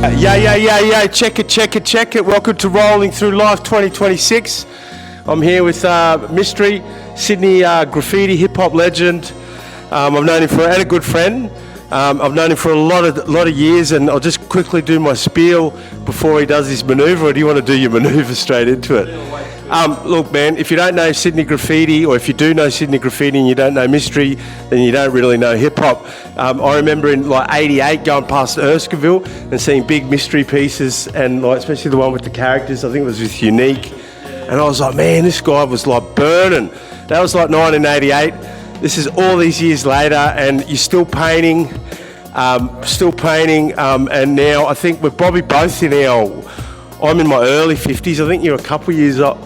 Yeah. Check it. Welcome to Rolling Through Life 2026. I'm here with Mistery, Sydney graffiti hip hop legend. I've known him and a good friend. I've known him for a lot of years, and I'll just quickly do my spiel before he does his manoeuvre. Or do you want to do your manoeuvre straight into it? Look, man, if you don't know Sydney graffiti, or if you do know Sydney graffiti and you don't know Mistery, then you don't really know hip hop. I remember in like '88 going past Erskineville and seeing big Mistery pieces, and like especially the one with the characters. I think it was with Unique, and I was like, man, this guy was like burning. That was like 1988. This is all these years later, and you're still painting, and now I think we're probably both in I'm in my early 50s. I think you're a couple years up.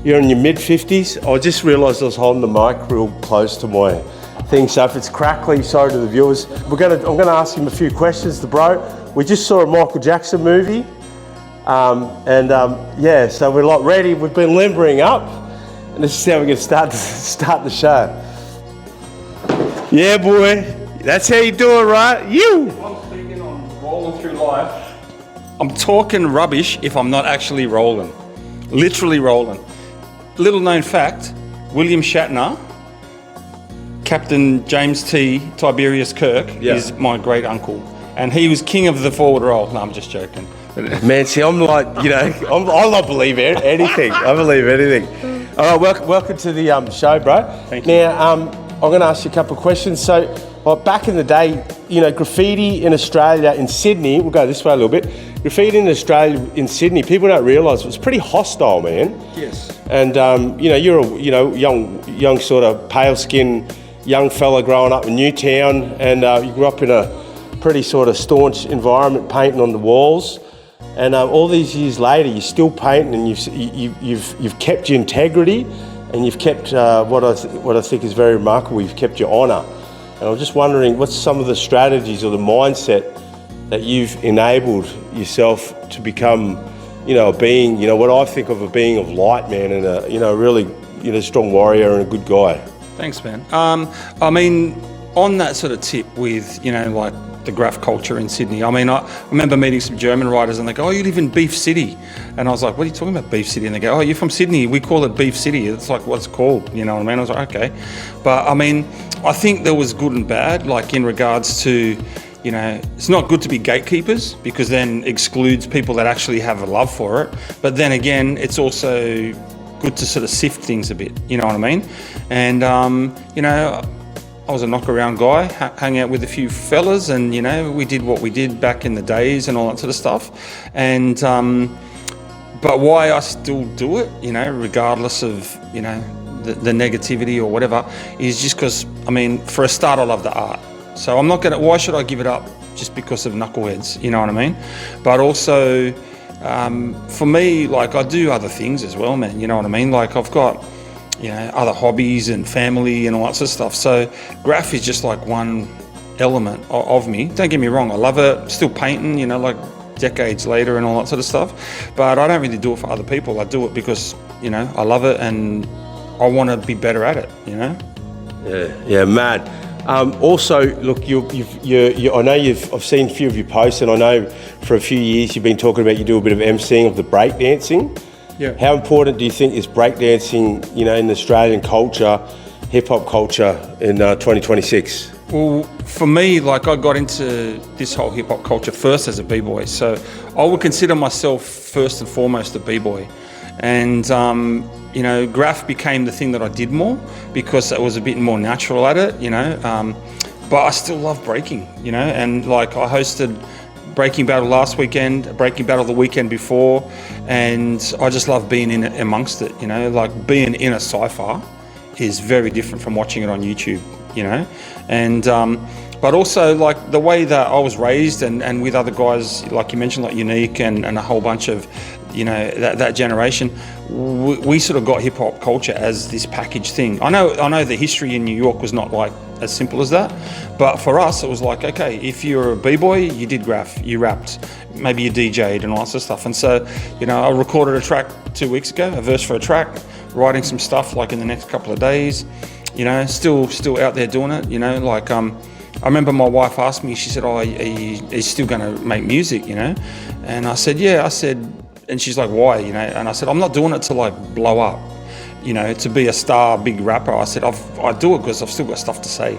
You're in your mid 50s. I just realised I was holding the mic real close to my thing, so if it's crackly, sorry to the viewers. I'm gonna ask him a few questions, the bro. We just saw a Michael Jackson movie, yeah, so we're like ready. We've been limbering up, and this is how we're gonna start the show. Yeah, boy, that's how you do it, right? You. If I'm speaking on rolling through life, I'm talking rubbish if I'm not actually rolling, literally rolling. Little known fact, William Shatner, Captain James T. Tiberius Kirk, is my great uncle, and he was king of the forward roll. No, I'm just joking. Man, see, I'm like, I don't believe anything. I believe anything. All right, welcome to the show, bro. Thank you. Now, I'm going to ask you a couple of questions. So, back in the day, graffiti in Australia, in Sydney, we'll go this way a little bit. Graffiti in Australia, in Sydney, people don't realise it was pretty hostile, man. Yes. And you're a young sort of pale skinned young fella growing up in Newtown, and you grew up in a pretty sort of staunch environment, painting on the walls. And all these years later, you're still painting, and you've kept your integrity, and you've kept what I think is very remarkable. You've kept your honour. And I'm just wondering, what's some of the strategies or the mindset that you've enabled yourself to become, a being, what I think of a being of light, man, and a really, strong warrior and a good guy. Thanks, man. I mean, on that sort of tip with, like the graph culture in Sydney, I mean, I remember meeting some German writers, and they go, oh, you live in Beef City. And I was like, what are you talking about, Beef City? And they go, oh, you're from Sydney. We call it Beef City. It's like what it's called, you know what I mean? I was like, okay. But I mean, I think there was good and bad, like in regards to, it's not good to be gatekeepers, because then excludes people that actually have a love for it. But then again, it's also good to sort of sift things a bit, you know what I mean? And, I was a knock-around guy, hang out with a few fellas, and, we did what we did back in the days and all that sort of stuff. And, but why I still do it, regardless of, the negativity or whatever, is just because, I mean, for a start, I love the art. So I'm not gonna, why should I give it up just because of knuckleheads, you know what I mean? But also, for me, like, I do other things as well, man, you know what I mean? Like, I've got, other hobbies and family and all that sort of stuff. So graph is just like one element of me. Don't get me wrong, I love it, still painting, like decades later and all that sort of stuff. But I don't really do it for other people. I do it because, I love it and I want to be better at it, Yeah, mad. Also, look, I know I've seen a few of your posts, and I know for a few years you've been talking about you do a bit of emceeing of the breakdancing. Yeah. How important do you think is breakdancing, in Australian culture, hip hop culture in 2026? Well, for me, like, I got into this whole hip hop culture first as a b-boy, so I would consider myself first and foremost a b-boy. And graph became the thing that I did more because it was a bit more natural at it, but I still love breaking, and like I hosted Breaking Battle last weekend, Breaking Battle the weekend before, and I just love being in it, amongst it, like being in a cypher is very different from watching it on YouTube, and but also like the way that I was raised and with other guys, like you mentioned, like Unique and a whole bunch of, that generation, we sort of got hip hop culture as this packaged thing. I know the history in New York was not like as simple as that, but for us it was like, okay, if you're a b-boy, you did graph, you rapped, maybe you DJ'd and all that sort of stuff. And so, I recorded a track 2 weeks ago, a verse for a track, writing some stuff like in the next couple of days, still out there doing it, like I remember my wife asked me, she said, "Oh, are you still going to make music, you know?" And I said, "Yeah." I said, and she's like, "Why?" You know? And I said, "I'm not doing it to like blow up, you know, to be a star, big rapper." I said, I do it because I've still got stuff to say.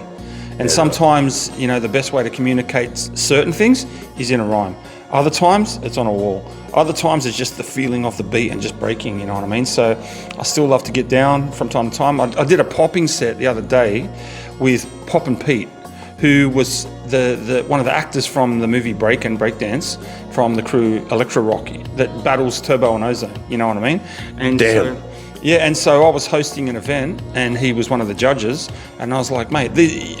And sometimes, you know, the best way to communicate certain things is in a rhyme. Other times, it's on a wall. Other times, it's just the feeling of the beat and just breaking, you know what I mean? So I still love to get down from time to time. I did a popping set the other day with Pop and Pete, who was one of the actors from the movie Break and Breakdance from the crew Electro Rock that battles Turbo and Ozone, you know what I mean? And Damn. So I was hosting an event and he was one of the judges, and I was like, "Mate,"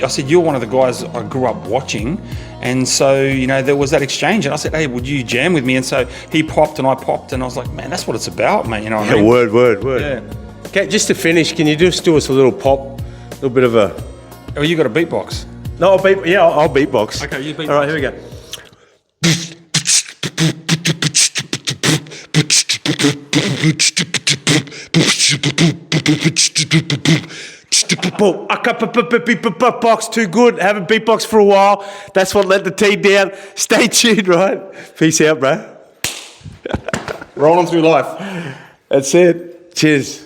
I said, "you're one of the guys I grew up watching." And so, you know, there was that exchange, and I said, "Hey, would you jam with me?" And so he popped and I popped, and I was like, "Man, that's what it's about, mate." You know what I mean? Word. Yeah. Okay, just to finish, can you just do us a little pop, a little bit of a... Oh, you got a beatbox? No, I'll beatbox. Okay, you beatbox. All right, here we go. I can't beatbox too good. Haven't beatbox for a while. That's what let the team down. Stay tuned, right? Peace out, bro. Rolling through life. That's it. Cheers.